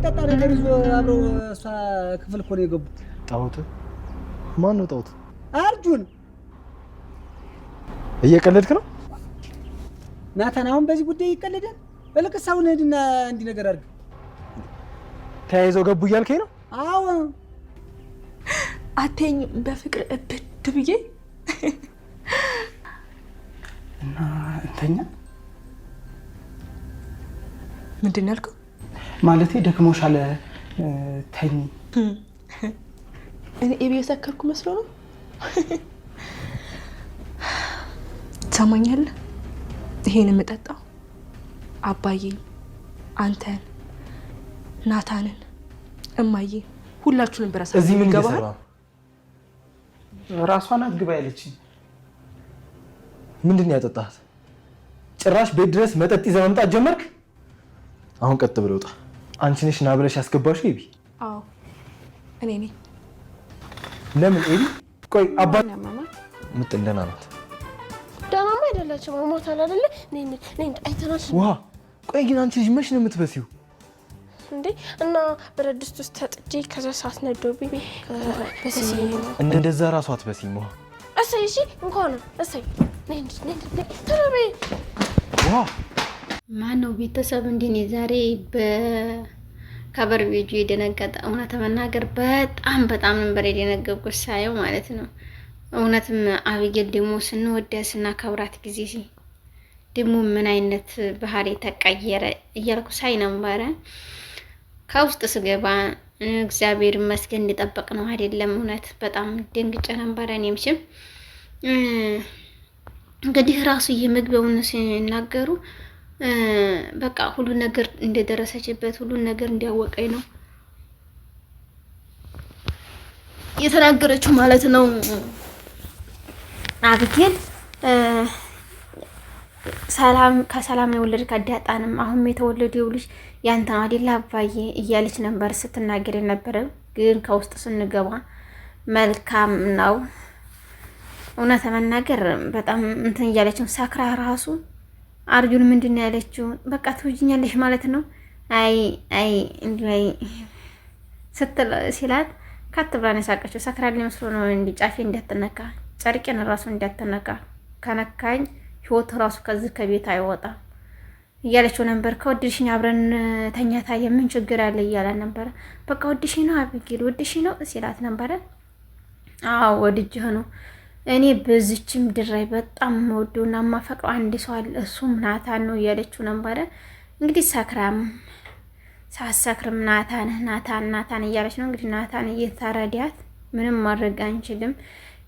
የሚጠጣ ነገር ይዞ አብረው እሷ ክፍል እኮ ነው የገቡ። ጣውት ማን ነው ጣውት? አርጁን። እየቀለድክ ነው ናታን? አሁን በዚህ ጉዳይ ይቀለዳል? እልቅስ አሁን ሂድና እንዲህ ነገር አድርግ። ተያይዘው ገቡ እያልከኝ ነው? አዎ። አተኝም በፍቅር እብድ ብዬ እና እንተኛ። ምንድን ነው ያልከው? ማለቴ ደክሞሻል ተኝ። እኔ የሰከርኩ መስሎ ነው? ትሰማኛለህ? ይሄን የምጠጣው አባዬን፣ አንተን፣ ናታንን፣ እማዬ ሁላችሁንም በራሳ እዚህ ምን እየሰራ ነው? ራሷ ናት ግባ ያለችኝ። ምንድን ነው ያጠጣሃት? ጭራሽ ቤት ድረስ መጠጥ ይዘህ መምጣት ጀመርክ? አሁን ቀጥ ብለህ ውጣ። አንቺ ነሽ ና ብለሽ ያስገባሽው ኤቢ? አዎ እኔ ነኝ። ለምን ኤቢ? ቆይ አባት ማማ ምጥን ደህና ናት? ደህናማ አይደለችም። ሞታል አይደለ? ነኝ አይተናሽ። ውሃ ቆይ ግን አንቺ ልጅ መች ነው የምትበሲው እንዴ? እና ብረት ድስት ውስጥ ተጥጄ ከዛ ሰዓት ነዶብኝ በስሲ እንደዛ ራሷ አትበሲም ውሃ። እሰይ እሺ እንኳን እሰይ ነኝ ተረበ ውሃ ማን ነው ቤተሰብ እንዲኔ ዛሬ በከበር ቪዲዮ የደነገጠ እውነት መናገር በጣም ነበር የደነገጥኩት ሳየው ማለት ነው። እውነትም አብጌል ደግሞ ስንወዳት ስናከብራት ጊዜ ደግሞ ምን አይነት ባህሪ ተቀየረ እያልኩ ሳይ ነበረ። ከውስጥ ስገባ እግዚአብሔር ይመስገን እንዲጠበቅ ነው አይደለም። እውነት በጣም ደንግጬ ነበረ። እኔምሽም እንግዲህ ራሱ የመግቢያውን ሲናገሩ በቃ ሁሉ ነገር እንደደረሰችበት ሁሉ ነገር እንዲያወቀኝ ነው የተናገረችው ማለት ነው። አብጌል ከሰላም የወለድክ አዳጣንም አሁን የተወለደው ልጅ ያንተ ነው አይደል አባዬ እያለች ነበር ስትናገር የነበረው። ግን ከውስጥ ስንገባ መልካም ነው። እውነት ለመናገር በጣም እንትን እያለችው ሳክራ ራሱ አርጁን ምንድን ነው ያለችው? በቃ ትውጂኛለሽ ማለት ነው። አይ እንዲህ ስትል ሲላት ካት ብላ ነው ሳቀችው። ሰክራል መስሎ ነው እንዲ ጫፌ እንዳትነካ ጨርቄን ራሱ እንዳትነካ ከነካኝ ህይወት ራሱ ከዚህ ከቤት አይወጣም እያለችው ነበር። ከወድሽኝ አብረን ተኛታ የምን ችግር አለ እያለ ነበር። በቃ ወድሽኝ ነው አብጌል ወድሽኝ ነው ሲላት ነበረ። አዎ ወድጅህ ነው። እኔ በዚችም ድራይ በጣም ወዶና ማፈቅረው አንድ ሰው አለ እሱም ናታን ነው እያለችው ነበረ። እንግዲህ ሰክራም ሳሰክርም ናታን እያለች ነው እንግዲህ ናታን እየተረዳት ምንም ማድረግ አንችልም።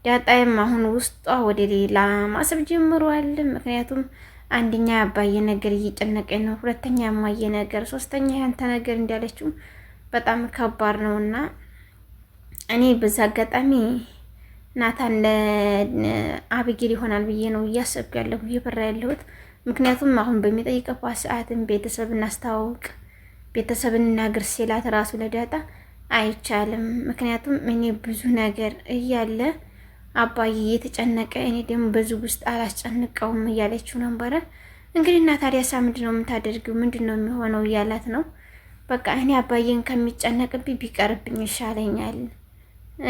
ዳጣይም አሁን ውስጧ ወደ ሌላ ማሰብ ጀምሯል። ምክንያቱም አንደኛ አባዬ ነገር እየጨነቀኝ ነው፣ ሁለተኛ የማየ ነገር፣ ሶስተኛ ያንተ ነገር እንዳለችው በጣም ከባድ ነውና እኔ በዛ አጋጣሚ ናታን ለአብጌል ይሆናል ብዬ ነው እያሰብኩ ያለሁ እየበራ ያለሁት። ምክንያቱም አሁን በሚጠይቅባት ሰዓትም ቤተሰብ እናስተዋውቅ ቤተሰብ እናግር ሲላት ራሱ ለዳጣ አይቻልም። ምክንያቱም እኔ ብዙ ነገር እያለ አባዬ እየተጨነቀ እኔ ደግሞ በዚህ ውስጥ አላስጨንቀውም እያለችው ነበረ። እንግዲህ እና ታዲያሳ ምንድን ነው የምታደርጊው? ምንድን ነው የሚሆነው እያላት ነው። በቃ እኔ አባዬን ከሚጨነቅብኝ ቢቀርብኝ ይሻለኛል።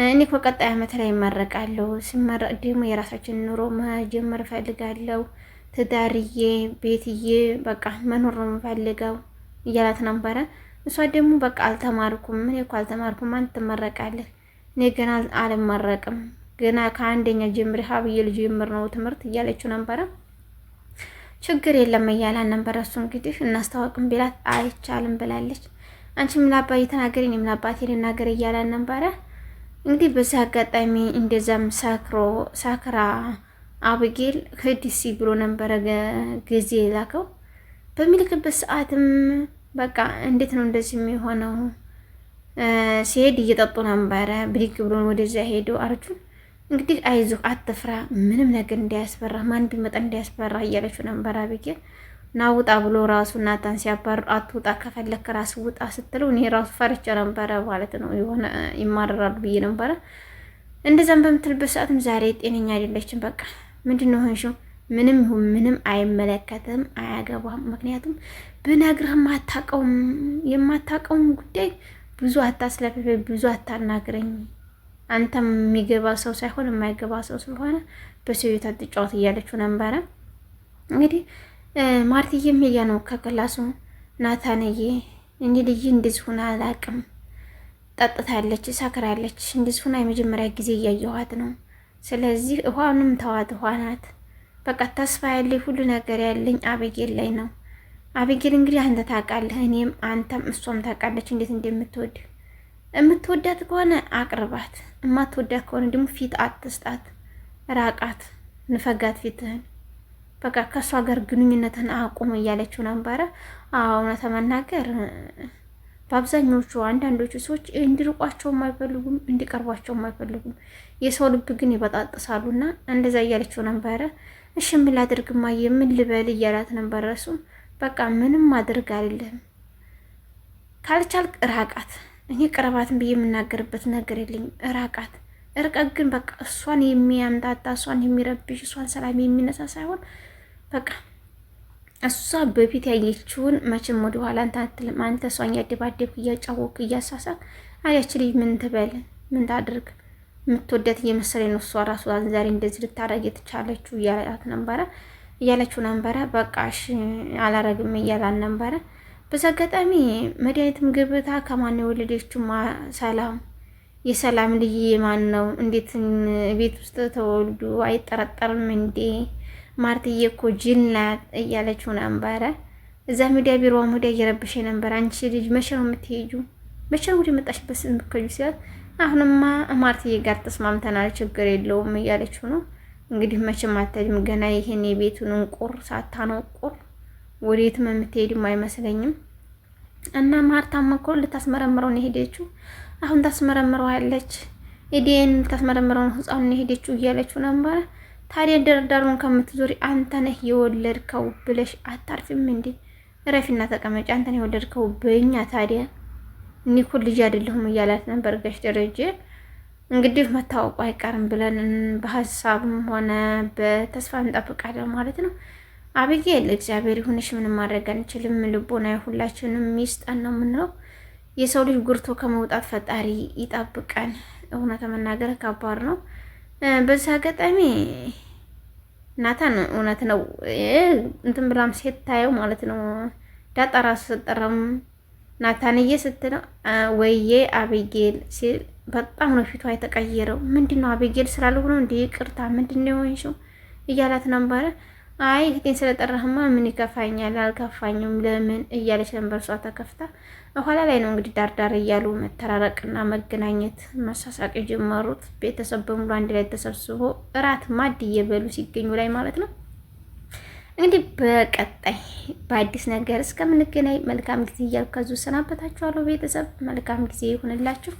እኔ እኮ ቀጣይ ዓመት ላይ እመረቃለሁ። ሲመረቅ ደግሞ የራሳችን ኑሮ መጀመር እፈልጋለሁ። ትዳርዬ ቤትዬ በቃ መኖር ነው የምፈልገው እያላት ነበረ። እሷ ደግሞ በቃ አልተማርኩም፣ እኔ እኮ አልተማርኩም፣ አንተ ትመረቃለህ፣ እኔ ገና አልመረቅም፣ ገና ከአንደኛ ጀምሬ ሀብዬ ልጅ ጀምር ነው ትምህርት እያለችው ነበረ። ችግር የለም እያላን ነበረ። እሱ እንግዲህ እናስታወቅም ቢላት አይቻልም ብላለች። አንቺ ምን አባዬ ተናገሪ፣ እኔ ምን አባቴ ልናገር እያላን ነበረ። እንግዲህ በዚህ አጋጣሚ እንደዛም ሳክራ አብጌል ህዲሲ ብሎ ነበረ ጊዜ ላከው። በሚልክበት ሰዓትም በቃ እንዴት ነው እንደዚህ የሚሆነው? ሲሄድ እየጠጡ ነበረ። ብድግ ብሎ ወደዚያ ሄዶ አርጁን እንግዲህ አይዞህ አትፍራ፣ ምንም ነገር እንዳያስፈራ፣ ማን ቢመጣ እንዳያስፈራ እያለችው ነበር አብጌል። ናውጣ ብሎ ራሱ ናታን ሲያባር አትውጣ ከፈለክ ራስ ውጣ ስትለው እኔ ራሱ ፈርቼ ነበረ ማለት ነው። የሆነ ይማረራሉ ብዬ ነበረ። እንደዛም በምትልበት ሰዓትም ዛሬ ጤነኛ አይደለችም። በቃ ምንድነው ሆንሽው? ምንም ይሁን ምንም አይመለከትም፣ አያገባም። ምክንያቱም ብነግርህ የማታውቀውን ጉዳይ ብዙ አታስለፍፍ፣ ብዙ አታናግረኝ። አንተም የሚገባ ሰው ሳይሆን የማይገባ ሰው ስለሆነ በሰው ቤት አትጫወት እያለችው ነበረ። እንግዲህ ማርትዬ ሜያ ነው ከክላሱ ናታንዬ እኔ ልጅ እንደዚህ ሆና አላውቅም፣ ጠጥታለች፣ ሰክራለች፣ እንደዚህ ሆና የመጀመሪያ ጊዜ እያየኋት ነው። ስለዚህ ውሃንም ተዋት፣ ውሃ ናት። በቃ ተስፋ ያለኝ ሁሉ ነገር ያለኝ አቤጌል ላይ ነው። አቤጌል እንግዲህ አንተ ታውቃለህ፣ እኔም አንተም እሷም ታውቃለች እንዴት እንደምትወድ። የምትወዳት ከሆነ አቅርባት፣ የማትወዳት ከሆነ ደግሞ ፊት አትስጣት፣ ራቃት፣ ንፈጋት ፊትህን። በቃ ከእሷ ጋር ግንኙነትን አቁም እያለችው ነበረ። እውነት ለመናገር በአብዛኞቹ አንዳንዶቹ ሰዎች እንዲርቋቸውም አይፈልጉም፣ እንዲቀርቧቸውም አይፈልጉም። የሰው ልብ ግን ይበጣጥሳሉና እንደዛ እያለችው ነበረ። እሺ ምን ላድርግ እማዬ፣ ምን ልበል እያላት ነበረ። እሱ በቃ ምንም ማድረግ አይደለም፣ ካልቻልክ ራቃት። እኔ ቅረባትን ብዬ የምናገርበት ነገር የለኝም። ራቃት። እርቀት ግን በቃ እሷን የሚያምታታ፣ እሷን የሚረብሽ፣ እሷን ሰላም የሚነሳ ሳይሆን በቃ እሷ በፊት ያየችውን መቼም ወደ ኋላ አንተ አትልም። አንተ እሷን እያደባደብክ እያጫወክ እያሳሳቅ አያች ልጅ ምን ትበል ምን ታድርግ? የምትወዳት እየመሰለኝ ነው እሷ ራሱ ዛሬ እንደዚህ ልታረግ የተቻለችው እያለችው ነበረ። በቃ እሺ አላረግም እያላን ነበረ። በዛ አጋጣሚ መድኃኒትም ግብታ ከማን የወለደችው ሰላም፣ የሰላም ልጅ ማን ነው? እንዴት ቤት ውስጥ ተወልዱ አይጠረጠርም እንዴ? ማርትዬ እኮ ጅል ናት እያለችው ነበረ። እዛ ሚዲያ ቢሮ ሙዲያ እየረብሽ ነበር። አንቺ ልጅ መቼ ነው የምትሄጂው? መቼ ነው ወደ መጣሽበት የምትከጁ ሲላት፣ አሁንማ ማርትዬ ጋር ተስማምተናል ችግር የለውም እያለችው ነው። እንግዲህ መቼም አትሄድም ገና ይሄን የቤቱን እንቁር ሳታነቁር ወዴትም የምትሄድም አይመስለኝም። እና ማርታም እኮ ልታስመረምረው ነው የሄደችው። አሁን ታስመረምረዋለች፣ ኤዲኤን ልታስመረምረው ነው ህፃኑን የሄደችው እያለችው ነበረ። ታዲያ ደርዳሩን ከምትዞሪ አንተ ነህ የወለድከው ብለሽ አታርፊም እንዴ? ረፊና ተቀመጪ፣ አንተ ነህ የወለድከው በእኛ። ታዲያ እኔ እኮ ልጅ አይደለሁም እያላት ነበር ጋሽ ደረጀ። እንግዲህ መታወቁ አይቀርም ብለን በሀሳብም ሆነ በተስፋ እንጠብቃለን ማለት ነው። አቤጌል እግዚአብሔር ይሁንሽ፣ ምንም ማድረግ አንችልም። ልቦና ሁላችንም ሚስጠን ነው የምንለው። የሰው ልጅ ጉርቶ ከመውጣት ፈጣሪ ይጠብቀን። እውነት መናገር ከባድ ነው። በዛ አጋጣሚ ናታን እውነት ነው እንትን ብላም ሴት ታየው ማለት ነው። ዳጣ ራሱ ስትጠራም ናታንዬ ስትለው ወይዬ አቤጌል ሲል በጣም ነው ፊቷ የተቀየረው። ምንድነው አቤጌል ስላልሆነ እንደ ይቅርታ ምንድነው የሆንሽው እያላት ነበረ። አይ እህቴን ስለጠራህማ ምን ይከፋኛል? አልከፋኝም። ለምን እያለች ነበር እሷ ተከፍታ። በኋላ ላይ ነው እንግዲህ ዳርዳር እያሉ መተራረቅና መገናኘት መሳሳቅ የጀመሩት። ቤተሰብ በሙሉ አንድ ላይ ተሰብስቦ እራት ማድ እየበሉ ሲገኙ ላይ ማለት ነው። እንግዲህ በቀጣይ በአዲስ ነገር እስከምንገናኝ መልካም ጊዜ እያልኩ ከዙ ሰናበታችኋለሁ። ቤተሰብ መልካም ጊዜ ይሁንላችሁ።